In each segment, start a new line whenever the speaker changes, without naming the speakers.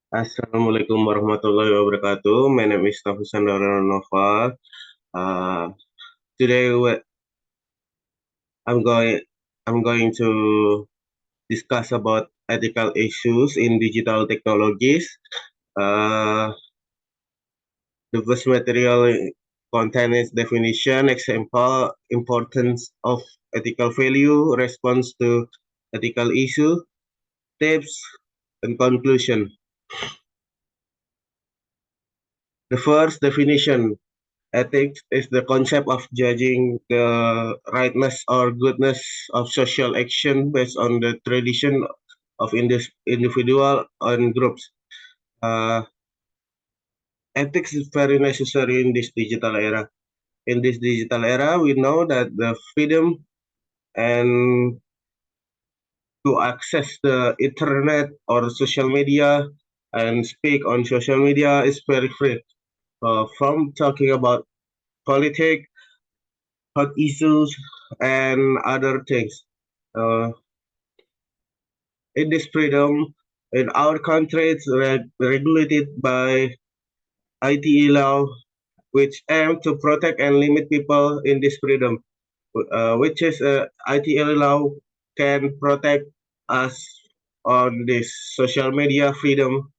Assalamualaikum warahmatullahi wabarakatuh. My name is Nafisanda. Uh, Today I'm going I'm going to discuss about ethical issues in digital technologies. Uh, the first material content is definition, example, importance of ethical value, response to ethical issue, tips, and conclusion. The first definition. Ethics is the concept of judging the rightness or goodness of social action based on the tradition of individual and groups. Uh, Ethics is very necessary in this digital era. In this digital era, we know that the freedom and to access the internet or social media and speak on social media is very free. From talking about politics, hot issues, and other things. Uh, in this freedom, in our country, it's regulated by ITE law, which aim to protect and limit people in this freedom, which is ITE law can protect us on this social media freedom,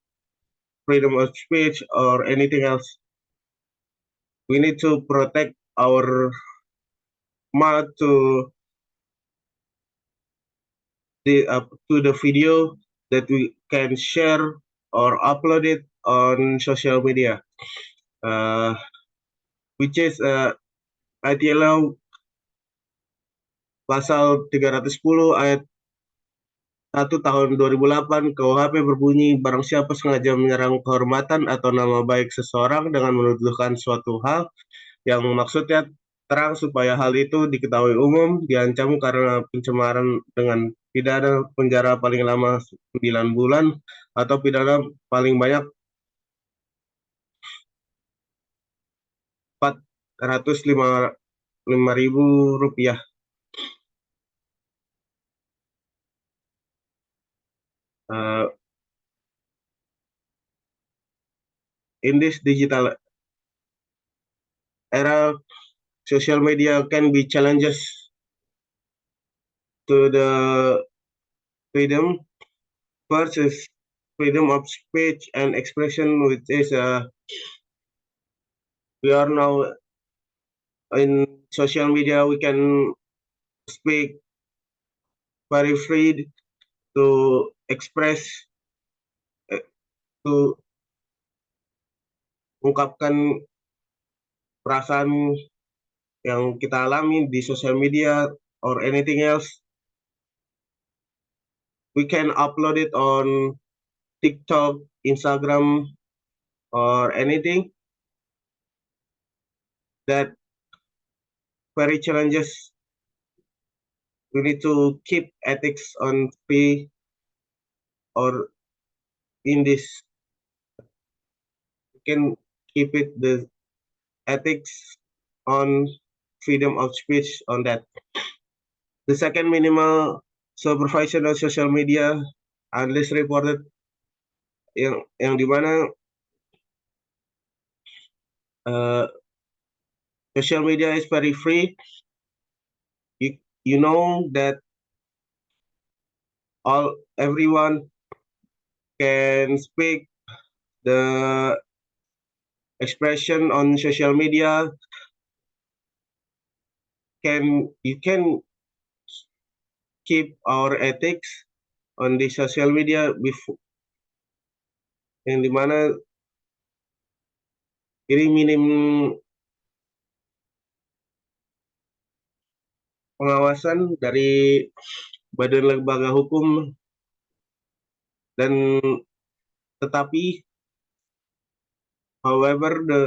freedom of speech, or anything else. We need to protect our mouth to the video that we can share or upload it on social media, uh, which is ITL pasal 310 ayat 1 tahun 2008 KUHP berbunyi barang siapa sengaja menyerang kehormatan atau nama baik seseorang dengan menuduhkan suatu hal yang maksudnya terang supaya hal itu diketahui umum diancam karena pencemaran dengan pidana penjara paling lama 9 bulan atau pidana paling banyak 405.000 rupiah. Uh, in this digital era, social media can be challenges to the freedom. First is freedom of speech and expression, which is we are now in social media. We can speak very free to express, to ungkapkan perasaan yang kita alami di social media or anything else. We can upload it on TikTok, Instagram, or anything that very challenges. We need to keep ethics on free or in this. We can keep it the ethics on freedom of speech on that. The second minimal supervision on social media unless reported yang dimana uh, social media is very free. You know that everyone can speak the expression on social media. You can keep our ethics on the social media before yang dimana ini minim pengawasan dari badan lembaga hukum dan tetapi however the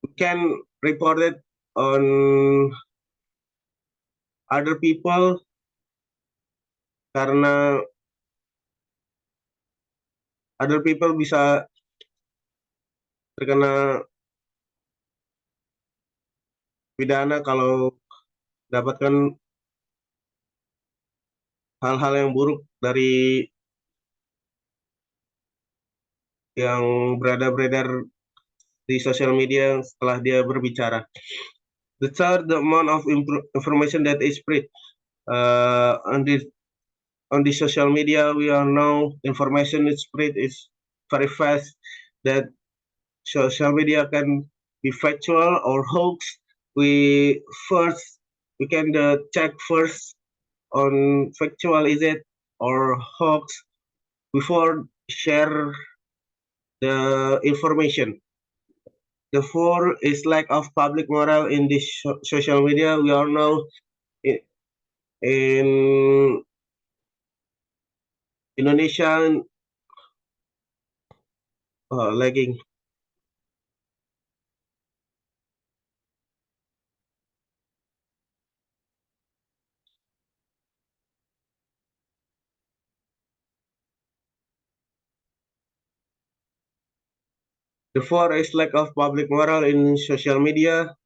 we can report it on other people karena other people bisa terkena pidana kalau dapatkan hal-hal yang buruk dari yang beredar di sosial media setelah dia berbicara. The third, the amount of information that is spread on the social media. We all know information is spread is very fast. That social media can be factual or hoax. We first we can check first on factual is it or hoax before share the information. The fourth is lack of public moral in this social media. We all know in Indonesia lagging. The fourth is lack of public moral in social media.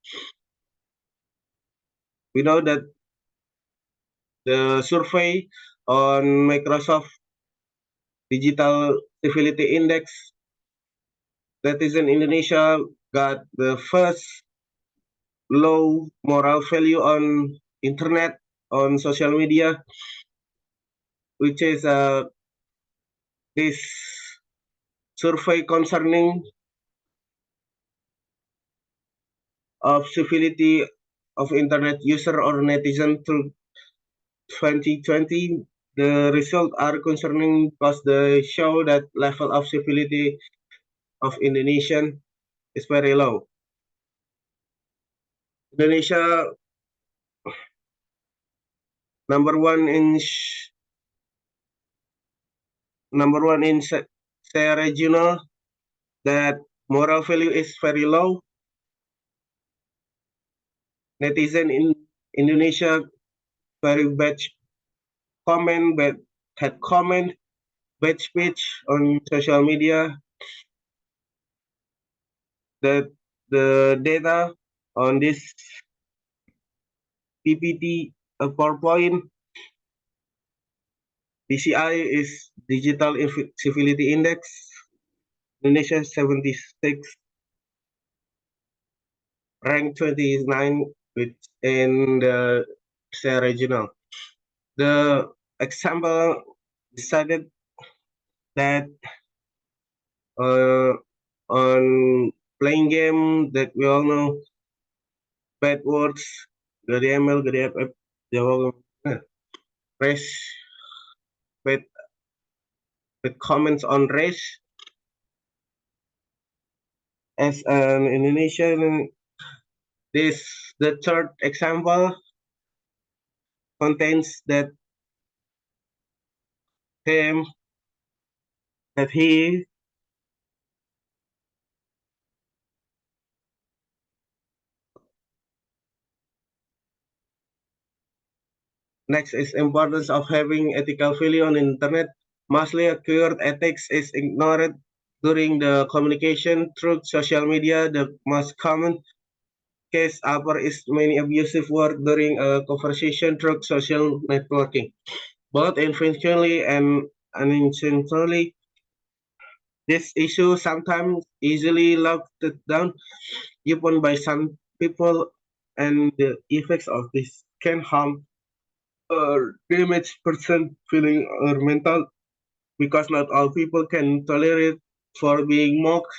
We know that the survey on Microsoft Digital Civility Index that is in Indonesia got the first low moral value on internet on social media, which is this survey concerning of civility of internet user or netizen through 2020. The results are concerning because they show that level of civility of Indonesian is very low. Indonesia number one in number one in say regional that moral value is very low. Netizen in Indonesia very bad comment, bad had comment, bad speech on social media. That the data on this PPT PowerPoint DCI is Digital Civility Index Indonesia 76 rank 29 within the SEA regional. The example decided that uh, on playing game that we all know bad words, gak ML, gak FF, Jawa, race, bad, bad comments on race. As an Indonesian, this the third example contains him that he next is importance of having ethical value on internet. Mostly accurate ethics is ignored during the communication through social media. The most common case upper is many abusive word during a conversation through social networking. Both intentionally and unintentionally, this issue sometimes easily locked down even by some people, and the effects of this can harm or damage person feeling or mental because not all people can tolerate for being mocked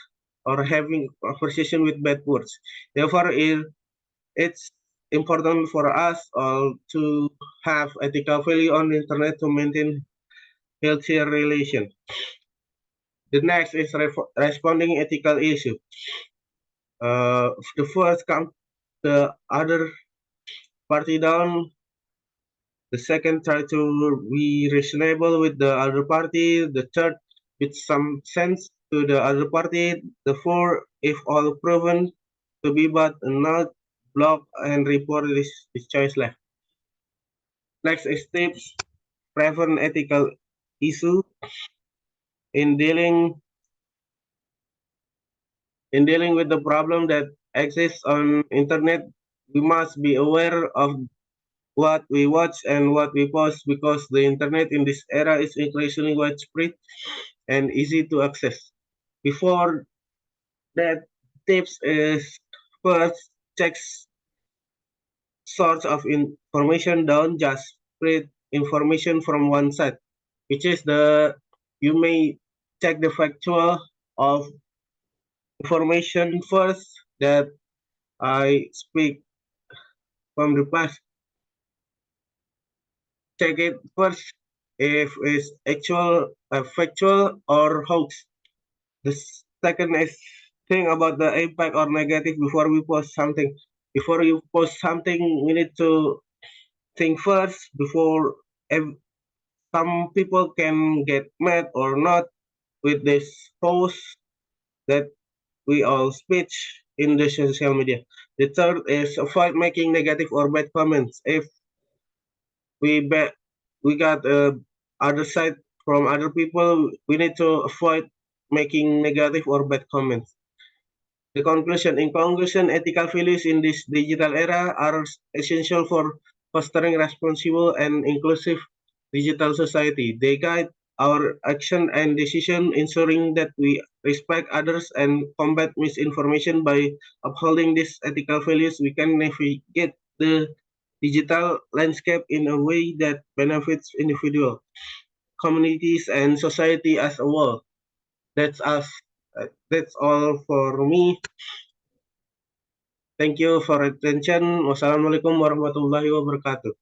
or having conversation with bad words. Therefore, it's important for us all to have ethical value on the internet to maintain healthier relation. The next is responding ethical issue. The first come the other party down. The second try to be reasonable with the other party. The third with some sense to the other party. The fourth, if all proven to be bad, not block and report this choice left. Next is tips prevent ethical issue in dealing with the problem that exists on internet. We must be aware of what we watch and what we post because the internet in this era is increasingly widespread and easy to access. Before that, tips is first check source of information. Don't just spread information from one side, which is the you may check the factual of information first that I speak from the past. Check it first if it's actual, factual or hoax. The second is think about the impact or negative before we post something. Before you post something, we need to think first before some people can get mad or not with this post that we all speech in the social media. The third is avoid making negative or bad comments. If we got other side from other people, we need to avoid making negative or bad comments. The conclusion, in conclusion, ethical values in this digital era are essential for fostering responsible and inclusive digital society. They guide our action and decision, ensuring that we respect others and combat misinformation. By upholding these ethical values, we can navigate the digital landscape in a way that benefits individuals, communities, and society as a whole. That's us. That's all for me. Thank you for attention. Wassalamualaikum warahmatullahi wabarakatuh.